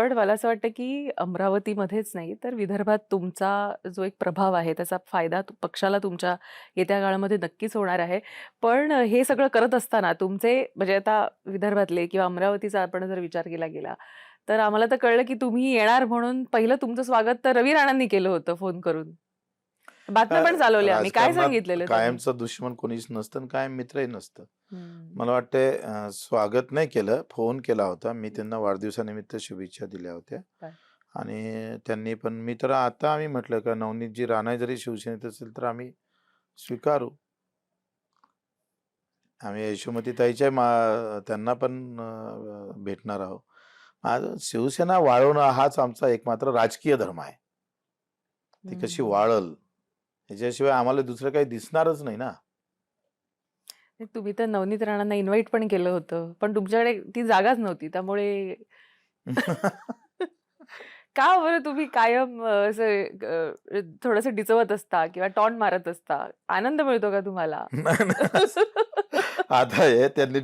पण मला असं वाटतं, की अमरावतीमध्येच नाही, तर विदर्भात तुमचा जो एक प्रभाव आहे, त्याचा फायदा पक्षाला तुमच्या येत्या काळामध्ये नक्कीच होणार आहे. पण हे सगळं करत असताना तुमचे म्हणजे आता विदर्भातले किंवा अमरावतीचा आपण जर विचार केला गेला, तर आम्हाला तर कळलं, की तुम्ही येणार म्हणून पहिलं तुमचं स्वागत तर रवी राणांनी केलं होतं फोन करून. बातम्या पण चालवल्या आम्ही. काय राजकारणात सांगितलेलं त्यांनी? कायमचा दुश्मन कोणीच नसतं आणि कायम मित्रही नसतं. हं. मला वाटतंय स्वागत नाही केलं, फोन केला होता. मी त्यांना वाढदिवसानिमित्त शुभेच्छा दिल्या होत्या काय? आणि त्यांनी पण मी तर आता आम्ही म्हटलं का नवनीतजी राणा जरी शिवसेनेत असेल तर आम्ही स्वीकारू. आम्ही यशोमतीताईच्या त्यांना पण भेटणार आहोत. आज शिवसेना वाढवणं हाच आमचा एकमात्र राजकीय धर्म आहे. ती कशी हं. वाढल ह्याच्याशिवाय आम्हाला दुसरं काही दिसणारच नाही ना. नाही, तुम्ही तर नवनीत राणांना इन्व्हाईट पण केलं होतं. पण तुमच्याकडे ती जागाच नव्हती. त्यामुळे का बरं तुम्ही कायम थोडंसं डिचवत असता किंवा टॉन्ट मारत असता? आनंद मिळतो का तुम्हाला? नाही, नाही. आता हे त्यांनी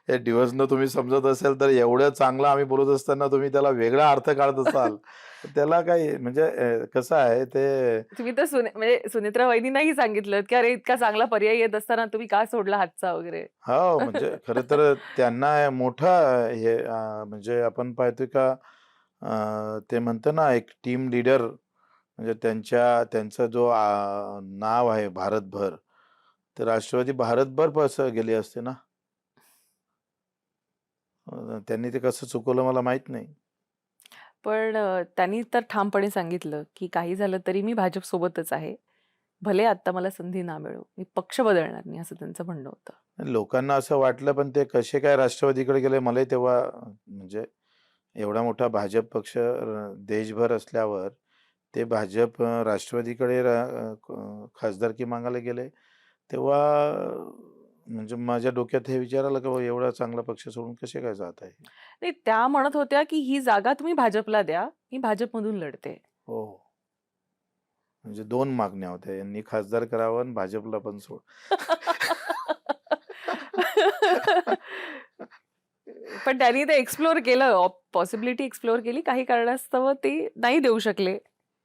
हे डिव्होर्सनं तुम्ही समजत असेल तर एवढं चांगलं आम्ही बोलत असताना तुम्ही त्याला वेगळा अर्थ काढत असाल. तर त्याला काही म्हणजे कसं आहे ते तुम्ही तर म्हणजे सुनेत्रा वहिनींनाही सांगितलत, की "अरे, इतका चांगला पर्याय येत असताना तुम्ही का सोडला हातचा?" वगैरे. हो, म्हणजे खरं तर त्यांना मोठं हे म्हणजे आपण पाहतोय का ते म्हणतं ना एक टीम लीडर म्हणजे त्यांचा जो नाव आहे भारतभर, तर राष्ट्रवादी भारतभर गेली असते ना. त्यांनी ते कसं चुकवलं मला माहीत नाही. पण त्यांनी तर ठामपणे सांगितलं, की "काही झालं तरी मी भाजपसोबतच आहे. भले आत्ता मला संधी ना मिळो. मी पक्ष बदलणार नाही." असं त्यांचं म्हणणं होतं. लोकांना असं वाटलं, पण ते कसे काय राष्ट्रवादीकडे गेले मलाही तेव्हा म्हणजे एवढा मोठा भाजप पक्ष देशभर असल्यावर ते भाजप राष्ट्रवादीकडे खासदारकी मागायला गेले. तेव्हा म्हणजे माझ्या डोक्यात हे विचार आला, की बाबा एवढा चांगला पक्ष सोडून कसे काय जात आहे? नाही, त्या म्हणत होत्या, की "ही जागा तुम्ही भाजपला द्या. मी भाजपमधून लढते." हो. म्हणजे 2 मागण्या होत्या. यांनी खासदार करावं आणि भाजपला पण सोड. पण त्यांनी ते एक्सप्लोर केलं, पॉसिबिलिटी एक्सप्लोर केली. काही कारणास्तव ते नाही देऊ शकले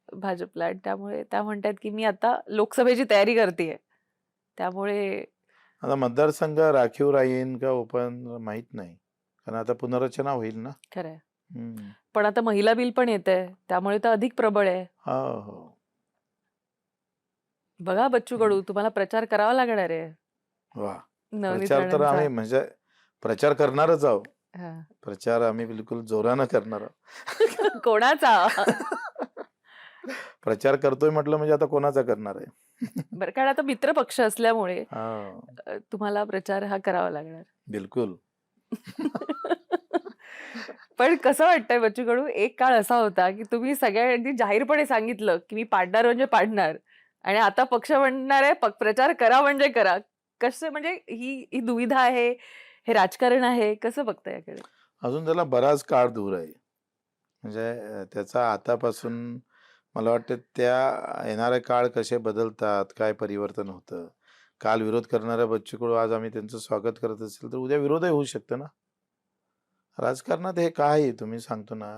भाजपला आणि त्यामुळे त्या म्हणतायत, की "मी आता लोकसभेची तयारी करतीये." त्यामुळे आता मतदारसंघ राखीव राहीन का ओपन माहीत नाही. कारण आता पुनर्रचना होईल ना. खरंय. हं. पण आता महिला बिल पण येतंय. त्यामुळे तर अधिक प्रबळ आहे. हो, हो. बघा बच्चू हं. कडू, तुम्हाला प्रचार करावा लागणार आहे वाह! नवनीत प्रचार तर राणांचा. आम्ही म्हणजे प्रचार करणारच आहोत. हां. प्रचार आम्ही बिलकुल जोरानं करणार आहोत. कोणाचा? प्रचार करतोय म्हटलं म्हणजे आता कोणाचा करणार आहे? बरं, कारण आता मित्र पक्ष असल्यामुळे हां, तुम्हाला प्रचार हा करावा लागणार. बिलकुल. पण कसं वाटतंय बच्चू कडू, एक काळ असा होता, की तुम्ही सगळ्यांनी जाहीरपणे सांगितलं, की मी पाडणार म्हणजे पाडणार आणि आता पक्ष म्हणणार आहे, प्रचार करा म्हणजे करा. कसं म्हणजे ही ही दुविधा आहे, हे राजकारण आहे, कसं बघता याकडे? अजून त्याला बराच काळ दूर आहे. म्हणजे त्याचा आतापासून मला वाटतं त्या येणारे काळ कसे बदलतात, काय परिवर्तन होतं. काल विरोध करणाऱ्या बच्चू कडू आज आम्ही त्यांचं स्वागत करत असेल, तर उद्या विरोधही होऊ शकतं ना. राजकारणात हे काय आहे तुम्ही सांगतो ना,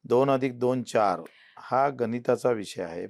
2+2 4 हा गणिताचा विषय आहे.